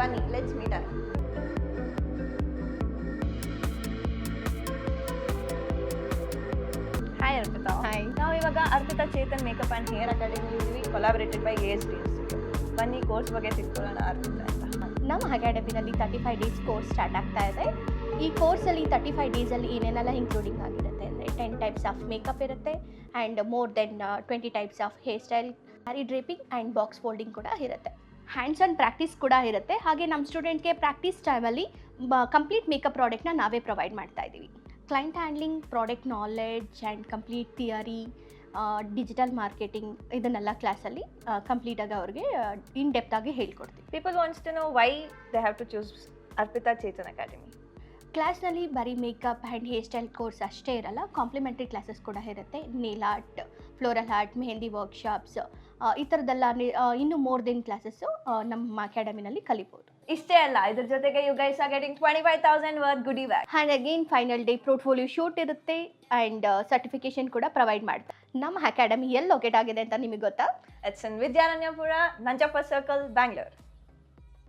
ಬನ್ನಿ let's meet ಅರ್. Hi Arpita. Hi. ನಾವು ಇವಾಗ Arpita Chetan makeup and hair academy ಇದ್ದೀವಿ, ಕೊಲಾಬರೇಟೆಡ್ ಬೈ ASD ಇನ್ಸ್ಟಿಟ್ಯೂಟ್. ಬನ್ನಿ ಕೋರ್ಸ್ ಬಗ್ಗೆ ತಿಳ್ಕೊಳ್ಳೋಣ ಅರ್ಪಿತಾ ಅಂತ. ನಮ್ಮ ಅಕಾಡೆಮಿನಲ್ಲಿ 35 ಡೇಸ್ ಕೋರ್ಸ್ ಸ್ಟಾರ್ಟ್ ಆಗ್ತಾ ಇದೆ. ಈ ಕೋರ್ಸಲ್ಲಿ 35 ಡೇಸಲ್ಲಿ ಏನೇನೆಲ್ಲ ಇನ್ಕ್ಲೂಡಿಂಗ್ ಆಗಿರುತ್ತೆ ಅಂದರೆ 10 ಟೈಪ್ಸ್ ಆಫ್ ಮೇಕಪ್ ಇರುತ್ತೆ and more than 20 types of hair style, sari draping and box folding ಕೂಡ ಇರುತ್ತೆ. ಹ್ಯಾಂಡ್ಸ್ ಆನ್ ಪ್ರಾಕ್ಟೀಸ್ ಕೂಡ ಇರುತ್ತೆ. ಹಾಗೆ ನಮ್ಮ ಸ್ಟೂಡೆಂಟ್ಗೆ ಪ್ರಾಕ್ಟೀಸ್ ಟೈಮಲ್ಲಿ ಕಂಪ್ಲೀಟ್ ಮೇಕಪ್ ಪ್ರಾಡಕ್ಟ್ನ ನಾವೇ ಪ್ರೊವೈಡ್ ಮಾಡ್ತಾ ಇದ್ದೀವಿ. Client handling, product knowledge and complete theory, digital marketing ಇದನ್ನೆಲ್ಲ ಕ್ಲಾಸಲ್ಲಿ ಕಂಪ್ಲೀಟಾಗಿ ಅವ್ರಿಗೆ ಇನ್ ಡೆಪ್ತ್ ಆಗಿ ಹೇಳ್ಕೊಡ್ತೀವಿ. People wants to know why they have to choose Arpita Chetan academy. ಕ್ಲಾಸ್ನಲ್ಲಿ ಬರೀ makeup and hair style course ಅಷ್ಟೇ ಇರಲ್ಲ, ಕಾಂಪ್ಲಿಮೆಂಟ್ರಿ ಕ್ಲಾಸಸ್ ಕೂಡ ಇರುತ್ತೆ. Nail art, floral art, mehndi workshops, ಈ ಥರದ್ದೆಲ್ಲ ಇನ್ನೂ ಮೋರ್ ದೆನ್ ಕ್ಲಾಸಸ್ಸು ನಮ್ಮ ಅಕಾಡೆಮಿನಲ್ಲಿ ಕಲಿಬೋದು. ಇಷ್ಟೇ ಅಲ್ಲ, ಇದ್ರ ಜೊತೆಗೆ you guys are getting 25,000 worth goody bag. And again final day portfolio shoot ಇರುತ್ತೆ ಆ್ಯಂಡ್ ಸರ್ಟಿಫಿಕೇಷನ್ ಕೂಡ ಪ್ರೊವೈಡ್ ಮಾಡ್ತಾರೆ. ನಮ್ಮ ಅಕಾಡೆಮಿ ಎಲ್ಲಿ ಲೊಕೇಟ್ ಆಗಿದೆ ಅಂತ ನಿಮಗೆ ಗೊತ್ತಾ? It's in Vidyaranyapura, Nanjappa circle, Bangalore.